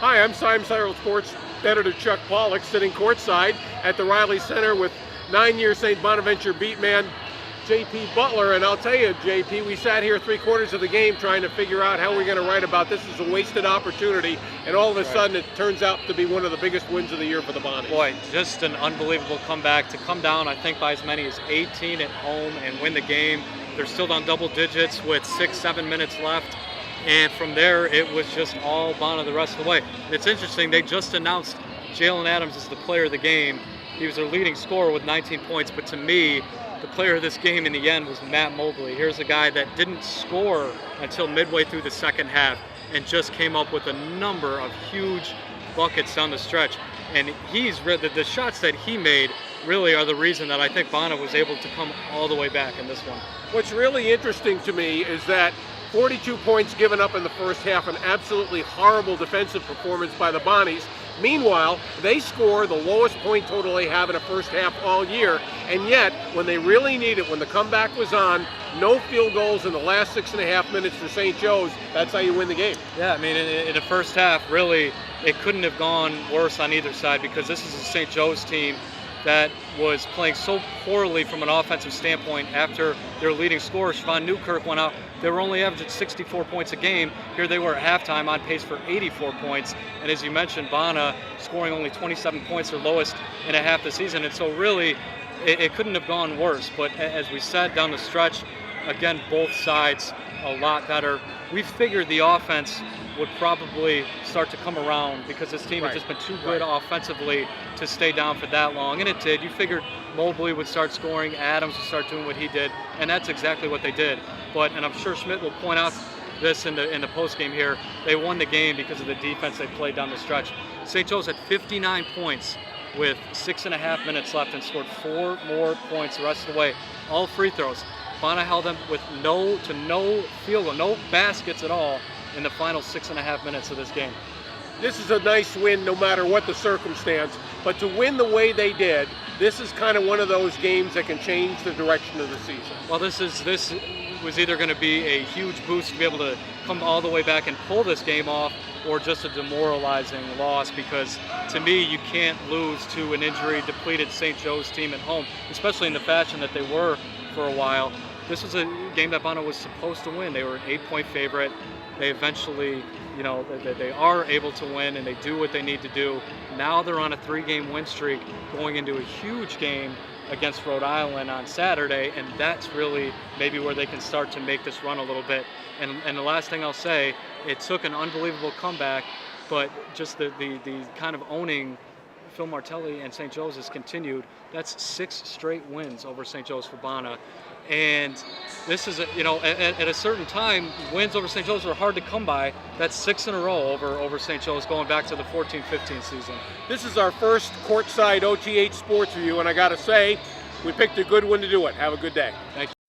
Hi, I'm Simon Cyril Sports editor Chuck Pollock, sitting courtside at the Riley Center with 9-year St. Bonaventure beat man J.P. Butler. And I'll tell you, J.P., we sat here 3/4 of the game trying to figure out how we're going to write about this as a wasted opportunity, and all of a sudden it turns out to be one of the biggest wins of the year for the Bonnies. Boy, just an unbelievable comeback to come down, I think, by as many as 18 at home and win the game. They're still down double digits with 6-7 minutes left. And from there, it was just all Bona the rest of the way. It's interesting, they just announced Jalen Adams as the player of the game. He was their leading scorer with 19 points, but to me, the player of this game in the end was Matt Mobley. Here's a guy that didn't score until midway through the second half and just came up with a number of huge buckets down the stretch. And the shots that he made really are the reason that I think Bona was able to come all the way back in this one. What's really interesting to me is that 42 points given up in the first half, an absolutely horrible defensive performance by the Bonnies. Meanwhile, they score the lowest point total they have in a first half all year, and yet, when they really need it, when the comeback was on, no field goals in the last 6.5 minutes for St. Joe's. That's how you win the game. Yeah, I mean, in the first half, really, it couldn't have gone worse on either side, because this is a St. Joe's team that was playing so poorly from an offensive standpoint after their leading scorer, Siobhan Newkirk, went out. They were only averaging 64 points a game. Here they were at halftime on pace for 84 points. And as you mentioned, Bona scoring only 27 points, their lowest in a half the season. And so really, it couldn't have gone worse. But as we said down the stretch, again, both sides a lot better. We figured the offense would probably start to come around because this team had just been too good offensively to stay down for that long, and it did. You figured Mobley would start scoring, Adams would start doing what he did, and that's exactly what they did. And I'm sure Schmidt will point out this in the postgame here, they won the game because of the defense they played down the stretch. St. Joe's had 59 points with 6.5 minutes left and scored 4 more points the rest of the way. All free throws. Bona held them with no field goal, no baskets at all in the final 6.5 minutes of this game. This is a nice win no matter what the circumstance, but to win the way they did, this is kind of one of those games that can change the direction of the season. Well, this was either going to be a huge boost to be able to come all the way back and pull this game off, or just a demoralizing loss, because to me, you can't lose to an injury-depleted St. Joe's team at home, especially in the fashion that they were for a while. This was a game that Bona was supposed to win. They were an 8-point favorite. They eventually, they are able to win, and they do what they need to do. Now they're on a 3-game win streak going into a huge game against Rhode Island on Saturday, and that's really maybe where they can start to make this run a little bit. And the last thing I'll say, it took an unbelievable comeback, but just the kind of owning Phil Martelli and St. Joe's has continued. That's 6 straight wins over St. Joe's for Bona. And this is, at a certain time, wins over St. Joe's were hard to come by. That's 6 in a row over St. Joe's going back to the 14-15 season. This is our first courtside OTH Sports View, and I got to say, we picked a good one to do it. Have a good day. Thank you.